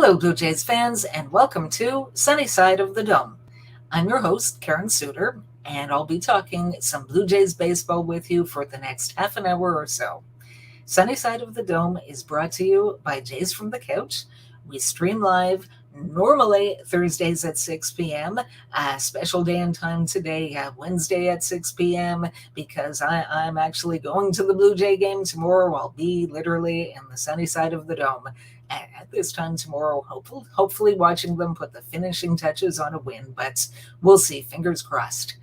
Hello, Blue Jays fans, and welcome to Sunny Side of the Dome. I'm your host, Karen Soutar, and I'll be talking some Blue Jays baseball with you for the next half an hour or so. Sunny Side of the Dome is brought to you by Jays from the Couch. We stream live normally Thursdays at 6 p.m. Special day and time today, Wednesday at 6 p.m. because I'm actually going to the Blue Jay game tomorrow. I'll be literally in the sunny side of the dome at this time tomorrow, hopefully watching them put the finishing touches on a win, but we'll see. Fingers crossed.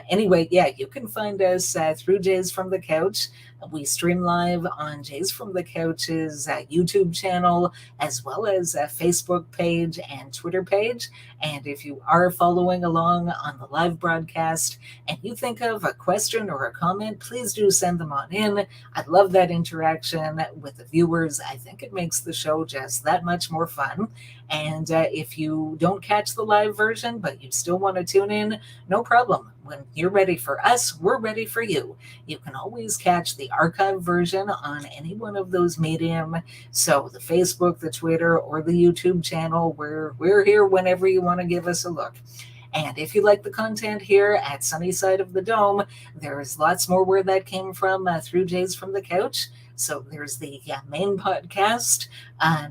Anyway, you can find us through Jays from the Couch. We stream live on Jays from the Couch's YouTube channel, as well as a Facebook page and Twitter page. And if you are following along on the live broadcast and you think of a question or a comment, please do send them on in. I love that interaction with the viewers. I think it makes the show just that much more fun. And if you don't catch the live version, but you still want to tune in, no problem. When you're ready for us, we're ready for you. You can always catch the archive version on any one of those medium. So the Facebook, the Twitter, or the YouTube channel, we're here whenever you want to give us a look. And if you like the content here at Sunny Side of the Dome, there's lots more where that came from through Jays from the Couch. So there's the main podcast,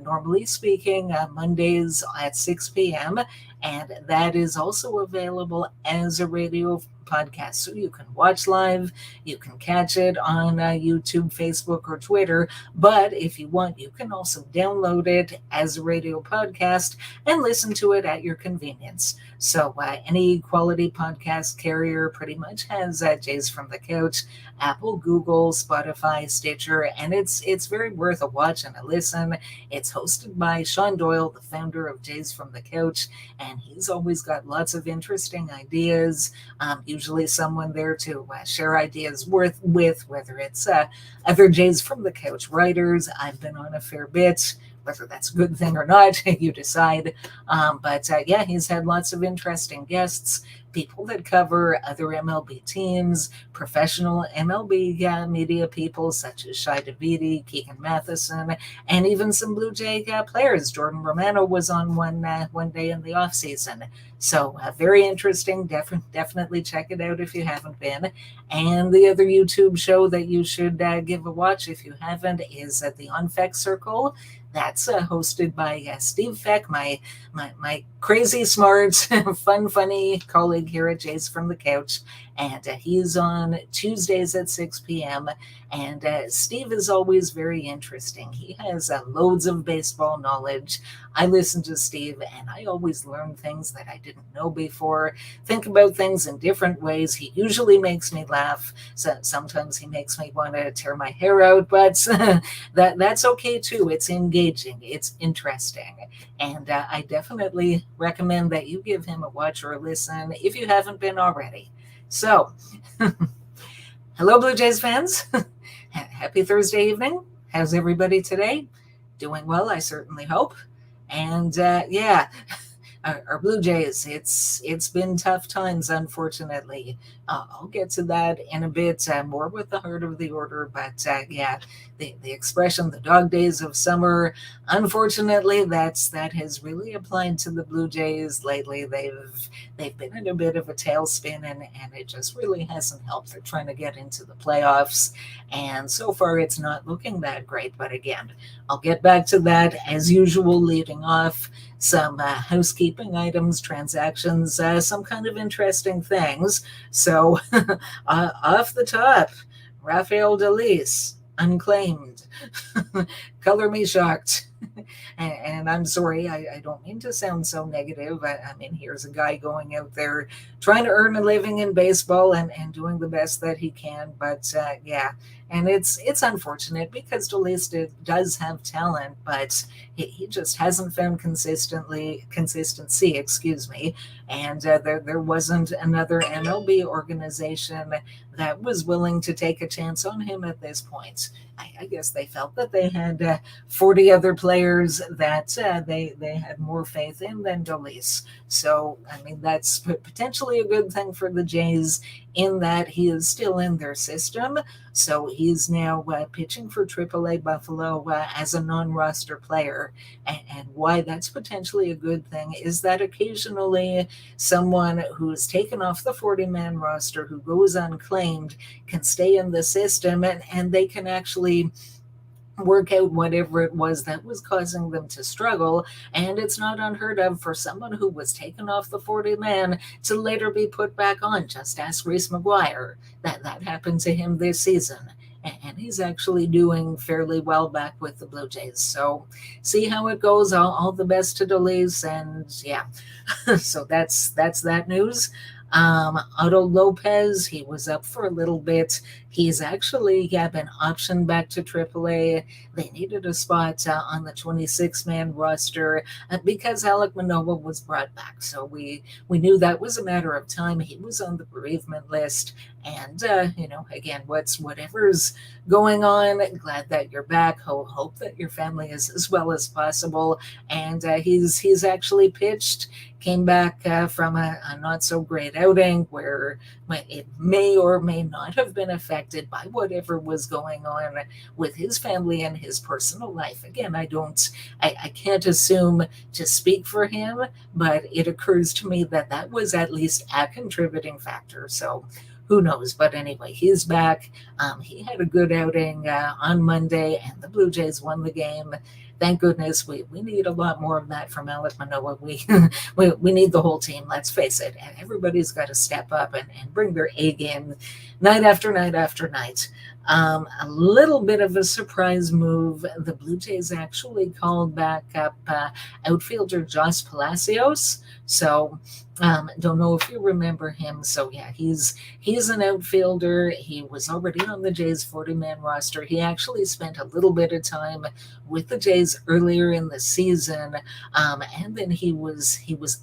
normally speaking, Mondays at 6 p.m. And that is also available as a radio podcast. So you can watch live, you can catch it on YouTube, Facebook, or Twitter. But if you want, you can also download it as a radio podcast and listen to it at your convenience. So any quality podcast carrier pretty much has Jays from the Couch, Apple, Google, Spotify, Stitcher, and it's very worth a watch and a listen. It's hosted by Sean Doyle, the founder of Jays from the Couch, and he's always got lots of interesting ideas, usually someone there to share ideas with, whether it's other Jays from the Couch writers. I've been on a fair bit. Whether that's a good thing or not, you decide. But he's had lots of interesting guests, people that cover other MLB teams, professional MLB media people such as Shai Davidi, Keegan Matheson, and even some Blue Jay players. Jordan Romano was on one day in the off season. So very interesting. Definitely check it out if you haven't been. And the other YouTube show that you should give a watch if you haven't is the On Feck Circle. That's hosted by Steve Feck, my crazy smart, funny colleague here at Jays from the Couch. And he's on Tuesdays at 6 p.m. And Steve is always very interesting. He has loads of baseball knowledge. I listen to Steve and I always learn things that I didn't know before, think about things in different ways. He usually makes me laugh. So sometimes he makes me want to tear my hair out, but that's okay too. It's engaging. It's interesting. And I definitely recommend that you give him a watch or a listen if you haven't been already. So, hello, Blue Jays fans. Happy Thursday evening. How's everybody today? Doing well, I certainly hope. And our Blue Jays, it's been tough times, unfortunately. I'll get to that in a bit, more with the heart of the order. But the expression, the dog days of summer, unfortunately, that has really applied to the Blue Jays lately. They've been in a bit of a tailspin, and it just really hasn't helped. They're trying to get into the playoffs, and so far it's not looking that great. But again, I'll get back to that as usual, leading off some housekeeping items, transactions, some kind of interesting things. So off the top, Rafael Delis, unclaimed. Color me shocked. And I'm sorry, I don't mean to sound so negative. I mean, here's a guy going out there trying to earn a living in baseball and doing the best that he can. But and it's unfortunate because Delis does have talent, but he just hasn't found consistency. And there wasn't another MLB organization that was willing to take a chance on him at this point. I guess they felt that they had 40 other players players that they had more faith in than Dolis. So, I mean, that's potentially a good thing for the Jays in that he is still in their system. So he's now pitching for AAA Buffalo as a non-roster player. And why that's potentially a good thing is that occasionally someone who's taken off the 40-man roster, who goes unclaimed, can stay in the system and they can actually work out whatever it was that was causing them to struggle. And it's not unheard of for someone who was taken off the 40-man to later be put back on. Just ask Reese McGuire. That happened to him this season. And he's actually doing fairly well back with the Blue Jays. So see how it goes. All the best to Dolis. And yeah, so that's that news. Otto Lopez, he was up for a little bit. He's actually been optioned back to AAA. They needed a spot on the 26-man roster because Alek Manoah was brought back. So we knew that was a matter of time. He was on the bereavement list. And, again, whatever's going on, glad that you're back. Hope that your family is as well as possible. And he's actually pitched, came back from a not so great outing where it may or may not have been affected by whatever was going on with his family and his personal life. Again, I can't assume to speak for him, but it occurs to me that was at least a contributing factor. So who knows? But anyway, he's back. He had a good outing on Monday, and the Blue Jays won the game. Thank goodness. We need a lot more of that from Alek Manoah. We need the whole team, let's face it. And everybody's got to step up and bring their A game night after night after night. A little bit of a surprise move. The Blue Jays actually called back up outfielder Josh Palacios. So don't know if you remember him. So yeah, he's an outfielder. He was already on the Jays 40-man roster. He actually spent a little bit of time with the Jays earlier in the season, and then he was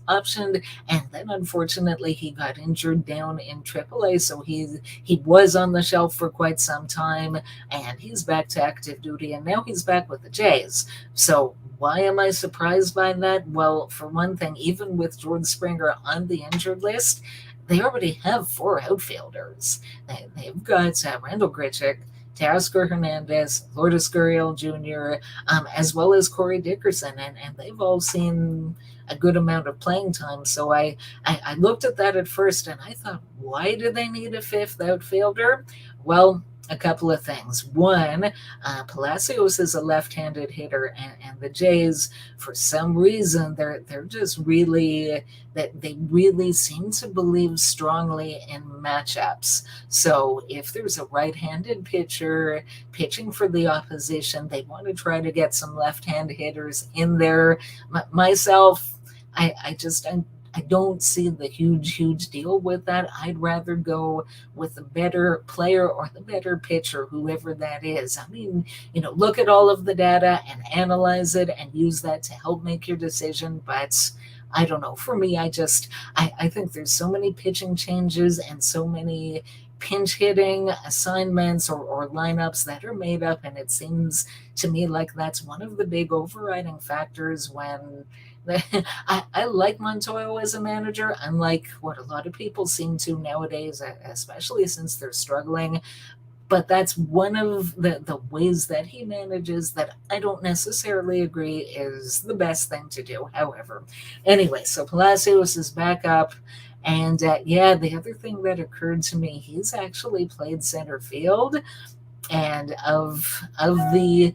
optioned, and then unfortunately he got injured down in AAA. So he was on the shelf for quite some time, and he's back to active duty, and now he's back with the Jays. So why am I surprised by that? Well, for one thing, even with George Springer on the injured list, they already have 4 outfielders. They've got Randall Bridgick, Teoscar Hernandez, Lourdes Gurriel Jr., as well as Corey Dickerson, and they've all seen a good amount of playing time. So I looked at that at first, and I thought, why do they need a 5th outfielder? Well, a couple of things. One, Palacios is a left-handed hitter, and the Jays, for some reason, they're just really that they really seem to believe strongly in matchups. So if there's a right-handed pitcher pitching for the opposition, they want to try to get some left-hand hitters in there. Myself, I don't see the huge deal with that. I'd rather go with the better player or the better pitcher, whoever that is. I mean, look at all of the data and analyze it and use that to help make your decision. But I don't know. For me, I think there's so many pitching changes and so many pinch hitting assignments or lineups that are made up. And it seems to me like that's one of the big overriding factors when I like Montoyo as a manager, unlike what a lot of people seem to nowadays, especially since they're struggling. But that's one of the ways that he manages that I don't necessarily agree is the best thing to do. However, anyway, so Palacios is back up. And the other thing that occurred to me, he's actually played center field. And of the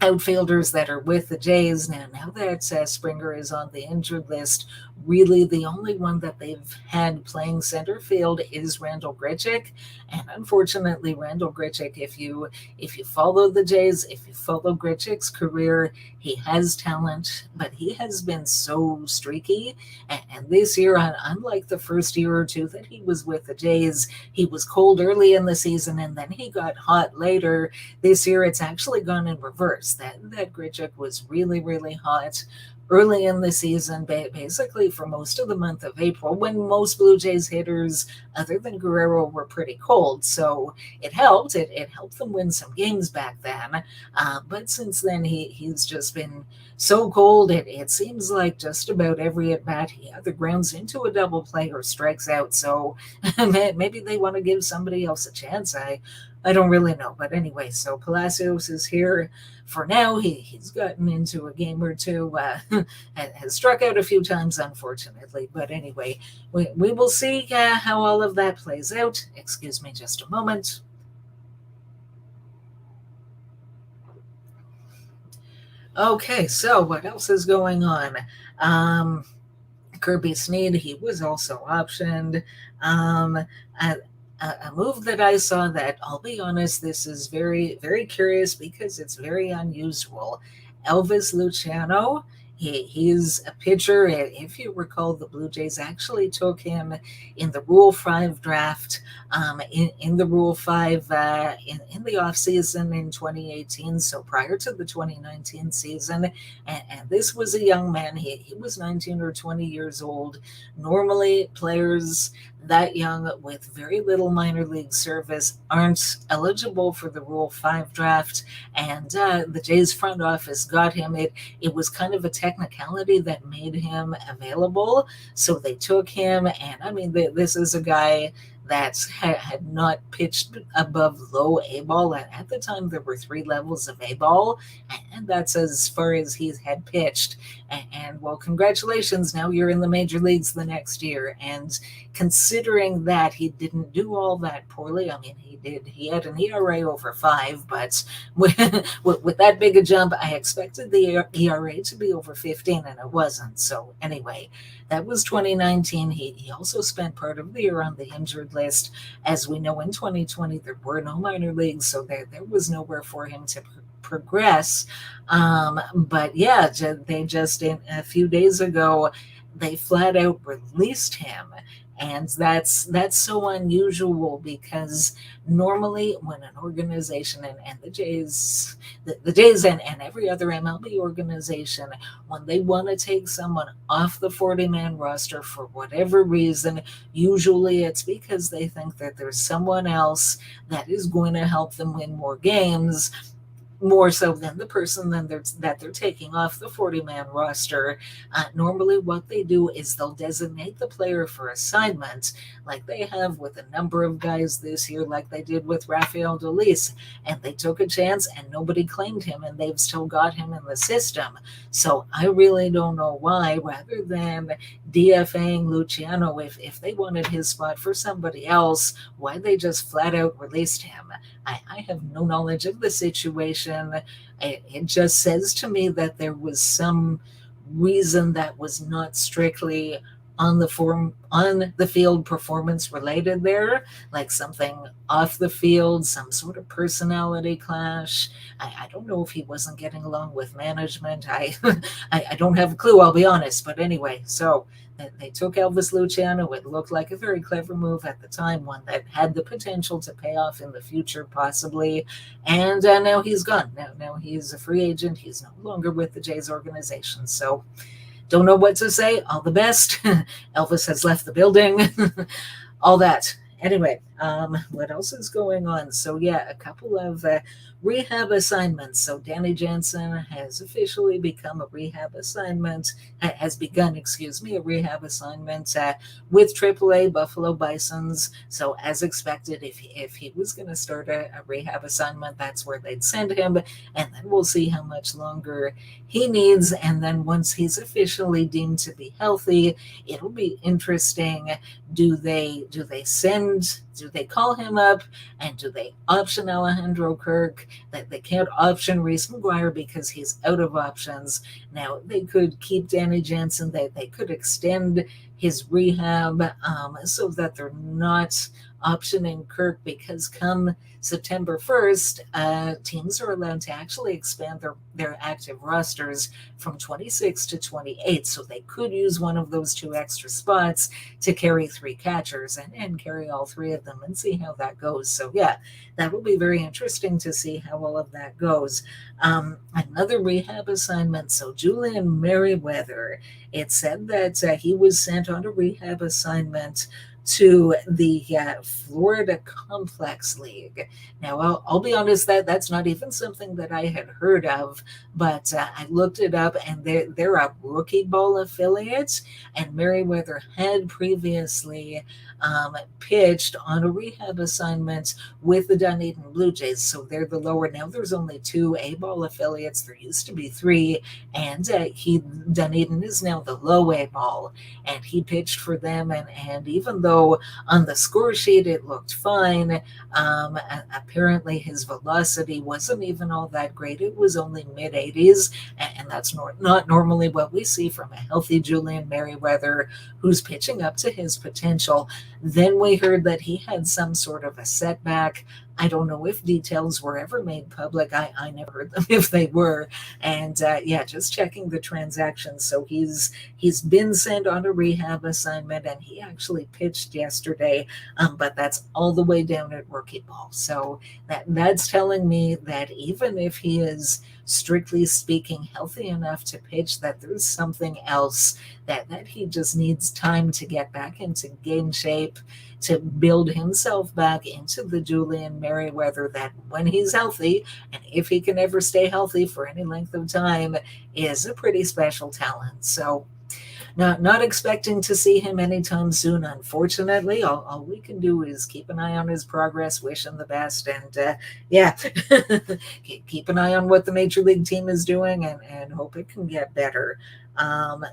outfielders that are with the Jays now that Springer is on the injured list, really the only one that they've had playing center field is Randall Bridgick. And unfortunately, Randall Bridgick, if you follow the Jays, if you follow Bridgick's career, he has talent, but he has been so streaky. And this year, unlike the first year or two that he was with the Jays, he was cold early in the season and then he got hot later. This year, it's actually gone in reverse. That Bridgick was really hot, early in the season, basically for most of the month of April, when most Blue Jays hitters, other than Guerrero, were pretty cold. So it helped. It helped them win some games back then. But since then, he's just been so cold. It seems like just about every at bat he either grounds into a double play or strikes out. So maybe they want to give somebody else a chance. I don't really know. But anyway, so Palacios is here for now. He's gotten into a game or two, has struck out a few times, unfortunately. But anyway, we will see how all of that plays out. Excuse me just a moment. Okay, so what else is going on? Kirby Sneed, he was also optioned. A move that I saw that, I'll be honest, this is very, very curious because it's very unusual. Elvis Luciano, he's a pitcher. If you recall, the Blue Jays actually took him in the Rule 5 draft, in the Rule 5 in the offseason in 2018, so prior to the 2019 season. And this was a young man. He was 19 or 20 years old. Normally, players that young with very little minor league service aren't eligible for the Rule 5 draft, and the Jays front office got him. It was kind of a technicality that made him available, so they took him. And I mean, this is a guy that had not pitched above low A ball. At the time, there were 3 levels of A ball, and that's as far as he had pitched. And well, congratulations, now you're in the major leagues the next year. And considering that he didn't do all that poorly, I mean, he had an ERA over 5, but with that big a jump, I expected the ERA to be over 15, and it wasn't. So anyway, that was 2019. He also spent part of the year on the injured list. As we know, in 2020, there were no minor leagues, so there was nowhere for him to progress. But yeah, they just, a few days ago, they flat out released him. And that's so unusual because normally when an organization, and the Jays, and every other MLB organization, when they want to take someone off the 40-man roster for whatever reason, usually it's because they think that there's someone else that is going to help them win more games, more so than the person that they're taking off the 40-man roster. Normally what they do is they'll designate the player for assignment, like they have with a number of guys this year, like they did with Rafael Dolis, and they took a chance and nobody claimed him, and they've still got him in the system. So I really don't know why, rather than DFAing Luciano, if they wanted his spot for somebody else, why they just flat out released him. I have no knowledge of the situation. It just says to me that there was some reason that was not strictly on the field performance related there, like something off the field, some sort of personality clash. I don't know if he wasn't getting along with management. I don't have a clue, I'll be honest. But anyway, so they took Elvis Luciano. It looked like a very clever move at the time, one that had the potential to pay off in the future, possibly. And now he's gone. Now he's a free agent. He's no longer with the Jays organization. So don't know what to say. All the best. Elvis has left the building. All that. Anyway, what else is going on? So yeah, a couple of rehab assignments. So Danny Jansen has officially become a rehab assignment, has begun, a rehab assignment with AAA Buffalo Bisons. So as expected, if he was going to start a rehab assignment, that's where they'd send him. And then we'll see how much longer he needs. And then once he's officially deemed to be healthy, it'll be interesting. Do they call him up, and do they option Alejandro Kirk? That they can't option Reese McGuire because he's out of options. Now they could keep Danny Jansen. They could extend his rehab so that they're not optioning Kirk, because come September 1st, teams are allowed to actually expand their active rosters from 26 to 28. So they could use one of those 2 extra spots to carry 3 catchers and carry all 3 of them and see how that goes. So yeah, that will be very interesting to see how all of that goes. Another rehab assignment. So Julian Merriweather. It said that he was sent on a rehab assignment to the Florida Complex League. Now, I'll be honest, that's not even something that I had heard of, but I looked it up, and they're a rookie ball affiliate, and Merriweather had previously pitched on a rehab assignment with the Dunedin Blue Jays, so they're the lower. Now there's only two A-ball affiliates. There used to be three, and Dunedin is now the low A-ball, and he pitched for them, and even though on the score sheet it looked fine, apparently his velocity wasn't even all that great. It was only mid-80s, and that's not normally what we see from a healthy Julian Merriweather who's pitching up to his potential. Then we heard that he had some sort of a setback. I don't know if details were ever made public. I never heard them if they were. And just checking the transactions. So he's been sent on a rehab assignment, and he actually pitched yesterday, but that's all the way down at rookie ball. So that's telling me that even if he is strictly speaking healthy enough to pitch, that there's something else, that he just needs time to get back into game shape, to build himself back into the Julian Merriweather that when he's healthy, and if he can ever stay healthy for any length of time, is a pretty special talent. So not expecting to see him anytime soon, unfortunately. All we can do is keep an eye on his progress, wish him the best, and keep an eye on what the Major League team is doing, and hope it can get better.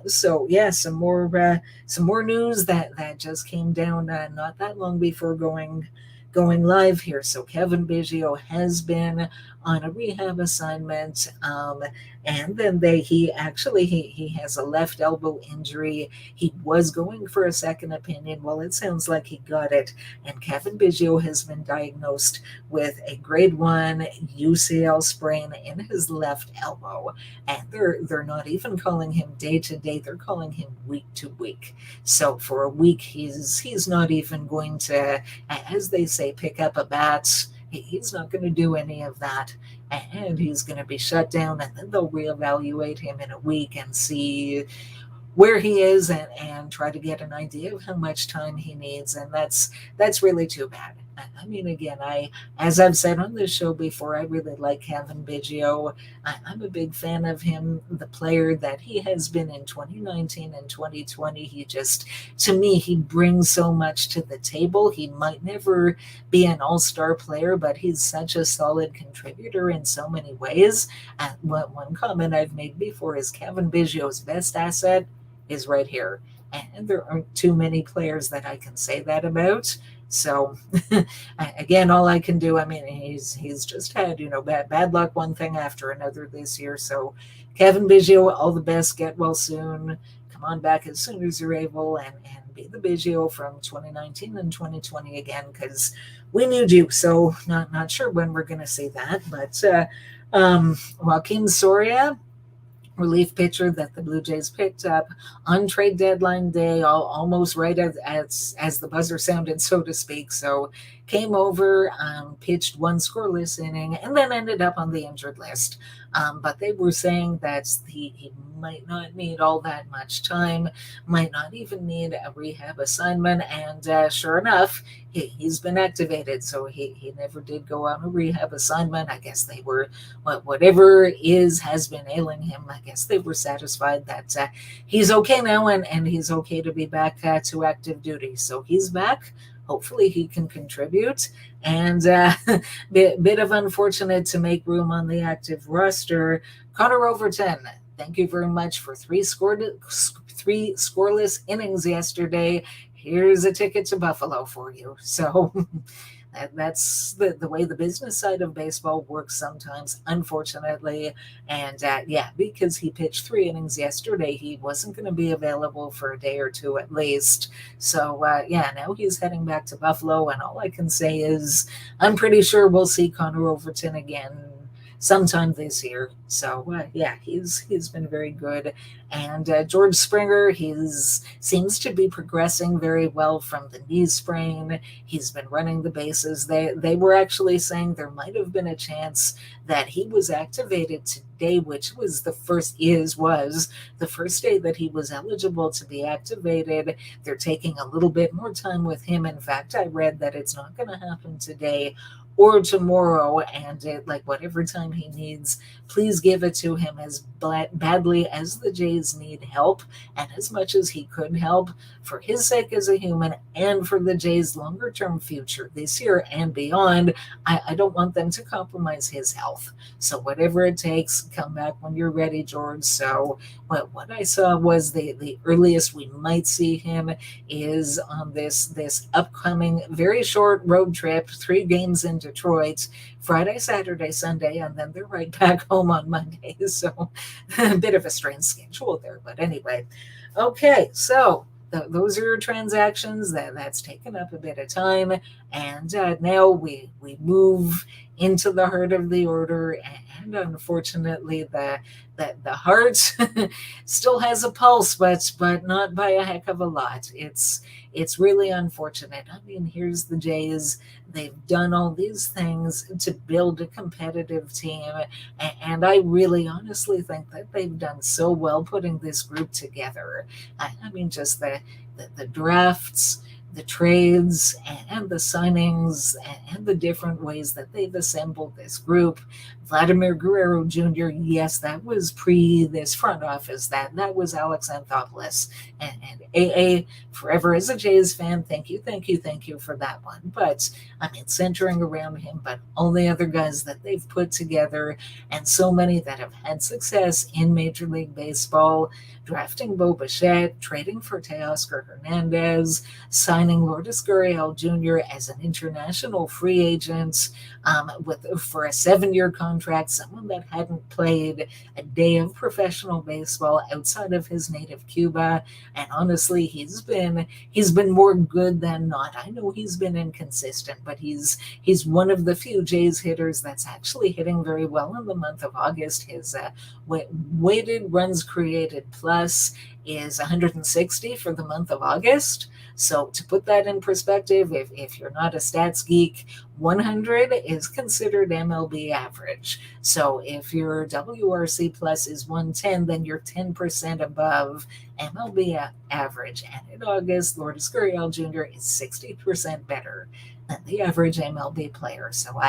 Some more news that just came down not that long before going live here. So Kevin Biggio has been on a rehab assignment, and then he has a left elbow injury. He was going for a second opinion. Well, it sounds like he got it, and Kevin Biggio has been diagnosed with a grade 1 UCL sprain in his left elbow, and they're not even calling him day to day, they're calling him week to week. So for a week he's not even going to, as they say, pick up a bat. He's not going to do any of that, and he's going to be shut down, and then they'll reevaluate him in a week and see where he is, and try to get an idea of how much time he needs. And that's really too bad. I mean, again, as I've said on this show before, I really like Kevin Biggio. I'm a big fan of him, the player that he has been in 2019 and 2020. To me, he brings so much to the table. He might never be an all-star player, but he's such a solid contributor in so many ways. One comment I've made before is Kevin Biggio's best asset is right here. And there aren't too many players that I can say that about. So again, all I can do, I mean, he's just had, bad luck, one thing after another this year. So Kevin Biggio, all the best, get well soon. Come on back as soon as you're able, and be the Biggio from 2019 and 2020 again, because we need you. So not sure when we're going to see that, but Joaquin Soria, relief pitcher that the Blue Jays picked up on trade deadline day, almost right as the buzzer sounded, so to speak. So came over, pitched one scoreless inning, and then ended up on the injured list. But they were saying that he might not need all that much time, might not even need a rehab assignment. And sure enough, he's been activated. So he never did go on a rehab assignment. I guess they were, whatever has been ailing him, I guess they were satisfied that he's okay now, and he's okay to be back to active duty. So he's back. Hopefully he can contribute. And bit of unfortunate to make room on the active roster. Connor Overton, thank you very much for three scoreless innings yesterday. Here's a ticket to Buffalo for you. So that's the way the business side of baseball works sometimes, unfortunately. And because he pitched 3 innings yesterday, he wasn't going to be available for a day or two at least. So now he's heading back to Buffalo, and all I can say is I'm pretty sure we'll see Connor Overton again sometime this year. So he's been very good. And George Springer, seems to be progressing very well from the knee sprain. He's been running the bases. They were actually saying there might have been a chance that he was activated today day, which was the first day that he was eligible to be activated. They're taking a little bit more time with him. In fact, I read that it's not going to happen today or tomorrow, and like whatever time he needs, please give it to him as badly as the Jays need help, and as much as he could help, for his sake as a human and for the Jays' longer term future this year and beyond. I don't want them to compromise his health. So whatever it takes, come back when you're ready, George. So what I saw was the earliest we might see him is on this upcoming very short road trip, 3 games in Detroit, Friday, Saturday, Sunday, and then they're right back home on Monday. So a bit of a strange schedule there. But anyway, okay, so those are transactions that's taken up a bit of time, and now we move into the heart of the order, and unfortunately the heart still has a pulse, but not by a heck of a lot. It's really unfortunate. I mean, here's the Jays. They've done all these things to build a competitive team, and I really honestly think that they've done so well putting this group together. I mean, just the drafts, the trades, and the signings, and the different ways that they've assembled this group. Vladimir Guerrero Jr., yes, that was pre this front office. That was Alex Anthopoulos. And AA, forever as a Jays fan, thank you for that one. But, I mean, centering around him, but all the other guys that they've put together, and so many that have had success in Major League Baseball, drafting Bo Bichette, trading for Teoscar Hernandez, signing Lourdes Gurriel Jr. as an international free agent for a 7-year contract, someone that hadn't played a day of professional baseball outside of his native Cuba. And honestly, he's been more good than not. I know he's been inconsistent, but he's one of the few Jays hitters that's actually hitting very well in the month of August. His weighted runs created plus is 160 for the month of August. So to put that in perspective, if you're not a stats geek, 100 is considered MLB average. So if your WRC plus is 110, then you're 10% above MLB average. And in August, Lourdes Gurriel Jr. is 60% better than the average MLB player. So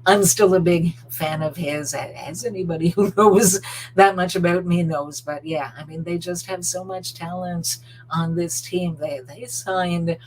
I'm still a big fan of his, as anybody who knows that much about me knows. But yeah, I mean, they just have so much talent on this team. They signed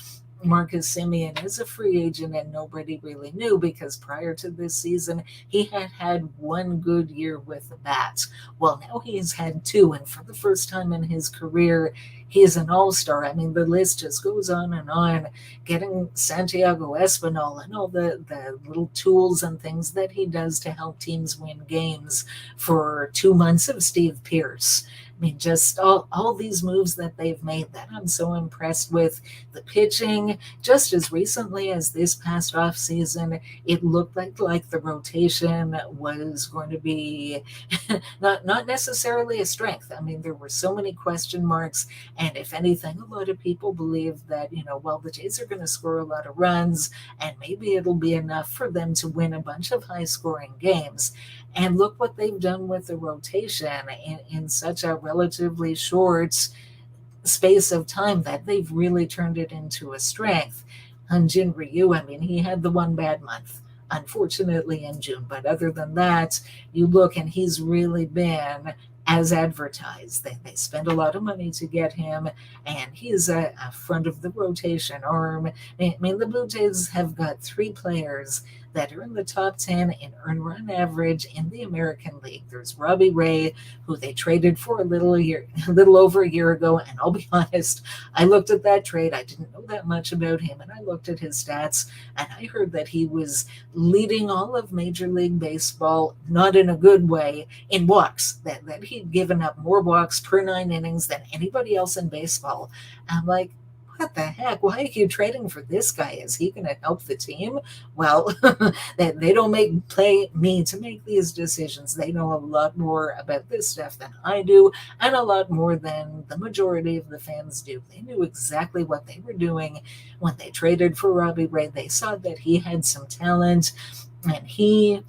Marcus Simeone as a free agent, and nobody really knew, because prior to this season, he had one good year with the bats. Well, now he's had 2, and for the first time in his career, he is an all-star. I mean, the list just goes on and on, getting Santiago Espinal and all the little tools and things that he does to help teams win games for 2 months of Steve Pearce. I mean, just all these moves that they've made that I'm so impressed with. The pitching, just as recently as this past off season, it looked like the rotation was going to be not necessarily a strength. I mean, there were so many question marks, and if anything, a lot of people believe that, well, the Jays are going to score a lot of runs, and maybe it'll be enough for them to win a bunch of high-scoring games. And look what they've done with the rotation in such a relatively short space of time, that they've really turned it into a strength. Hyun-Jin Ryu, I mean, he had the one bad month, unfortunately, in June. But other than that, you look and he's really been as advertised. They spend a lot of money to get him, and he's a front of the rotation arm. I mean, the Blue Jays have got 3 players that are in the top 10 in earned run average in the American League. There's Robbie Ray, who they traded for a little over a year ago, and I'll be honest, I looked at that trade. I didn't know that much about him, and I looked at his stats, and I heard that he was leading all of Major League Baseball, not in a good way, in walks, that he'd given up more walks per 9 innings than anybody else in baseball. I'm like, what the heck? Why are you trading for this guy? Is he going to help the team? Well, they don't pay me to make these decisions. They know a lot more about this stuff than I do, and a lot more than the majority of the fans do. They knew exactly what they were doing when they traded for Robbie Ray. They saw that he had some talent, and he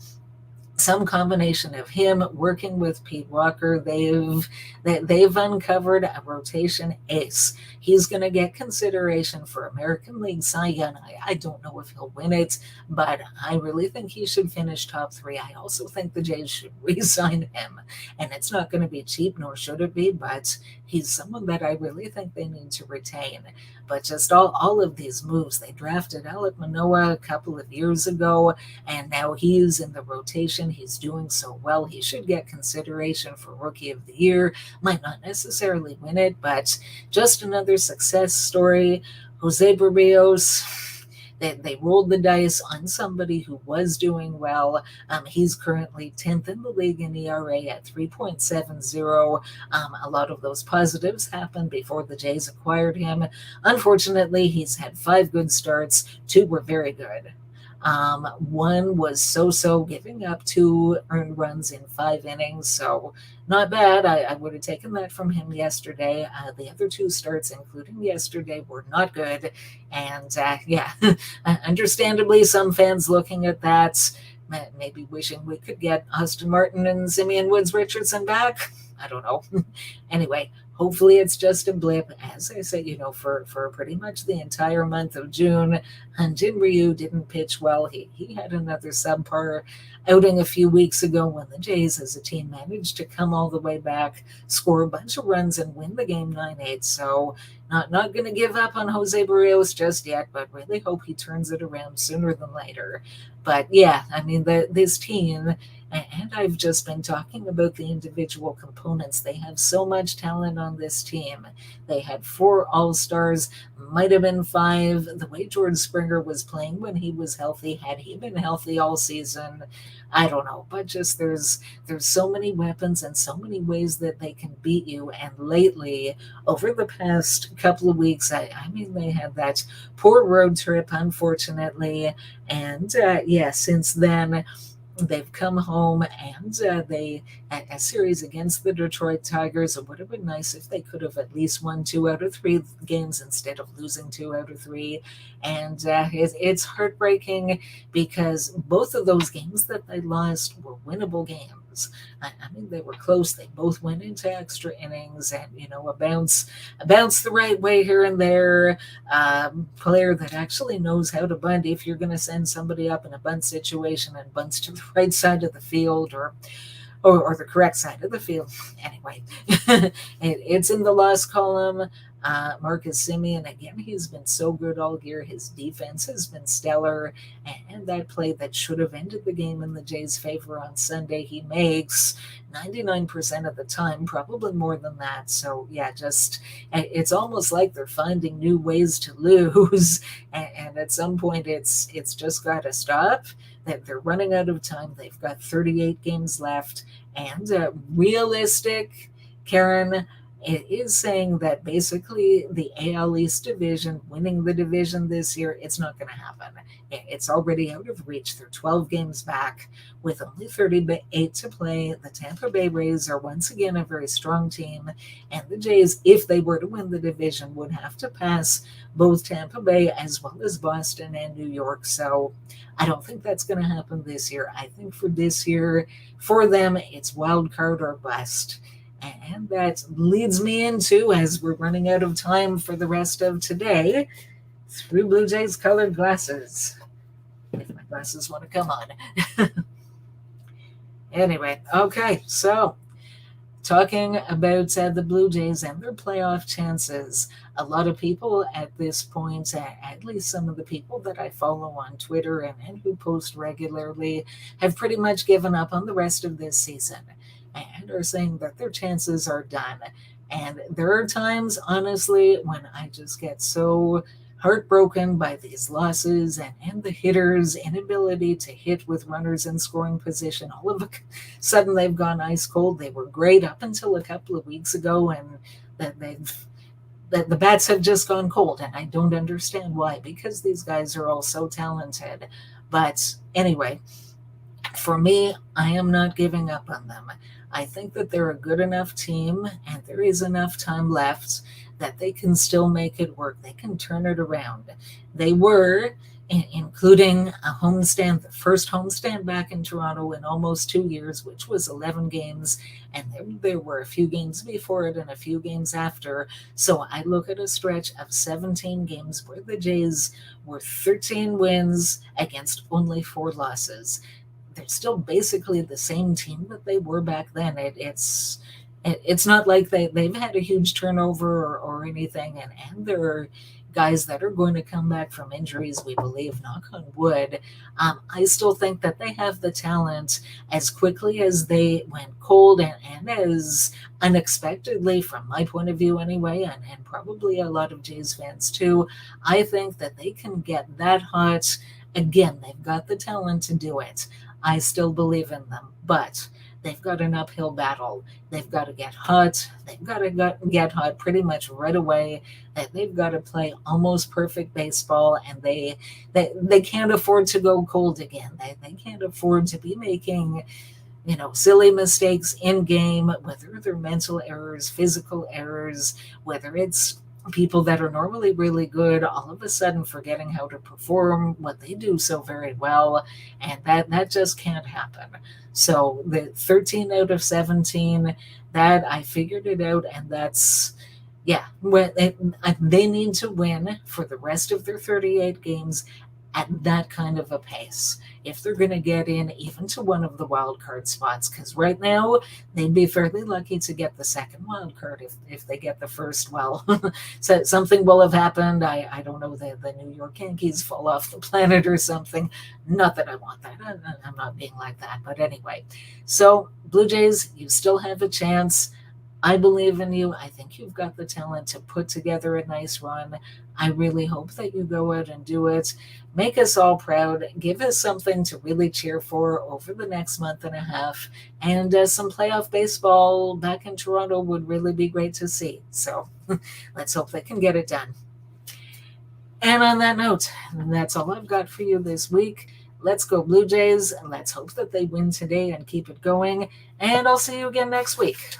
some combination of him working with Pete Walker, they've uncovered a rotation ace. He's going to get consideration for American League Cy Young. I don't know if he'll win it, but I really think he should finish top three. I also think the Jays should re-sign him, and it's not going to be cheap, nor should it be, but he's someone that I really think they need to retain. But just all of these moves, they drafted Alec Manoah a couple of years ago, and now he's in the rotation. He's doing so well. He should get consideration for Rookie of the Year. Might not necessarily win it, but just another success story. Jose Barrios, they rolled the dice on somebody who was doing well. He's currently 10th in the league in ERA at 3.70. A lot of those positives happened before the Jays acquired him. Unfortunately, he's had 5 good starts. 2 were very good. One was so-so, giving up 2 earned runs in 5 innings, so not bad. I would have taken that from him yesterday. The other 2 starts, including yesterday, were not good, and understandably, some fans looking at that, maybe wishing we could get Austin Martin and Simeone Woods Richardson back. I don't know. Anyway, hopefully it's just a blip. As I said, for pretty much the entire month of June, Hyun-Jin Ryu didn't pitch well. He had another subpar outing a few weeks ago when the Jays as a team managed to come all the way back, score a bunch of runs, and win the game 9-8. So not going to give up on Jose Barrios just yet, but really hope he turns it around sooner than later. But yeah, I mean, this team, and I've just been talking about the individual components. They have so much talent on this team. They had 4 All-Stars, might have been 5. The way George Springer was playing when he was healthy, had he been healthy all season, I don't know. But just there's so many weapons and so many ways that they can beat you. And lately, over the past couple of weeks, I mean, they had that poor road trip, unfortunately. And since then, they've come home, and a series against the Detroit Tigers. It would have been nice if they could have at least won 2 out of 3 games instead of losing 2 out of 3. And it's heartbreaking because both of those games that they lost were winnable games. I mean, they were close. They both went into extra innings, and a bounce the right way here and there. Player that actually knows how to bunt. If you're going to send somebody up in a bunt situation and bunts to the right side of the field, or the correct side of the field. Anyway, it's in the loss column. Marcus Simeone, again, he's been so good all year. His defense has been stellar. And that play that should have ended the game in the Jays' favor on Sunday, he makes 99% of the time, probably more than that. So, yeah, it's almost like they're finding new ways to lose. And at some point, it's just got to stop. That they're running out of time. They've got 38 games left. And realistic, Karen, it is saying that basically the AL East division, winning the division this year, it's not going to happen. It's already out of reach. They're 12 games back with only 38 to play. The Tampa Bay Rays are once again a very strong team. And the Jays, if they were to win the division, would have to pass both Tampa Bay as well as Boston and New York. So I don't think that's going to happen this year. I think for this year, for them, it's wild card or bust. And that leads me into, as we're running out of time for the rest of today, through Blue Jays colored glasses. If my glasses want to come on. Anyway, okay, so talking about the Blue Jays and their playoff chances. A lot of people at this point, at least some of the people that I follow on Twitter and who post regularly, have pretty much given up on the rest of this season and are saying that their chances are done. And there are times, honestly, when I just get so heartbroken by these losses and the hitters' inability to hit with runners in scoring position. All of a sudden, they've gone ice cold. They were great up until a couple of weeks ago, and that the bats have just gone cold. And I don't understand why, because these guys are all so talented. But anyway, for me, I am not giving up on them. I think that they're a good enough team, and there is enough time left that they can still make it work. They can turn it around. They were including a homestand, the first homestand back in Toronto in almost 2 years, which was 11 games. And there were a few games before it and a few games after. So I look at a stretch of 17 games where the Jays were 13 wins against only 4 losses. They're still basically the same team that they were back then. It's not like they've had a huge turnover or anything, and there are guys that are going to come back from injuries, we believe, knock on wood. I still think that they have the talent as quickly as they went cold and as unexpectedly, from my point of view anyway, and probably a lot of Jays fans too. I think that they can get that hot. Again, they've got the talent to do it. I still believe in them, but they've got an uphill battle. They've got to get hot. They've got to get hot pretty much right away. They've got to play almost perfect baseball, and they can't afford to go cold again. They can't afford to be making silly mistakes in game, whether they're mental errors, physical errors, whether it's people that are normally really good all of a sudden forgetting how to perform what they do so very well, and that just can't happen. So the 13 out of 17, that I figured it out, and that's they need to win for the rest of their 38 games at that kind of a pace if they're going to get in even to one of the wild card spots, because right now they'd be fairly lucky to get the second wild card if they get the first. Well, so something will have happened. I don't know, the New York Yankees fall off the planet or something. Not that I want that. I'm not being like that. But anyway, so Blue Jays, you still have a chance. I believe in you. I think you've got the talent to put together a nice run. I really hope that you go out and do it. Make us all proud. Give us something to really cheer for over the next month and a half. And some playoff baseball back in Toronto would really be great to see. So let's hope they can get it done. And on that note, that's all I've got for you this week. Let's go Blue Jays. Let's hope that they win today and keep it going. And I'll see you again next week.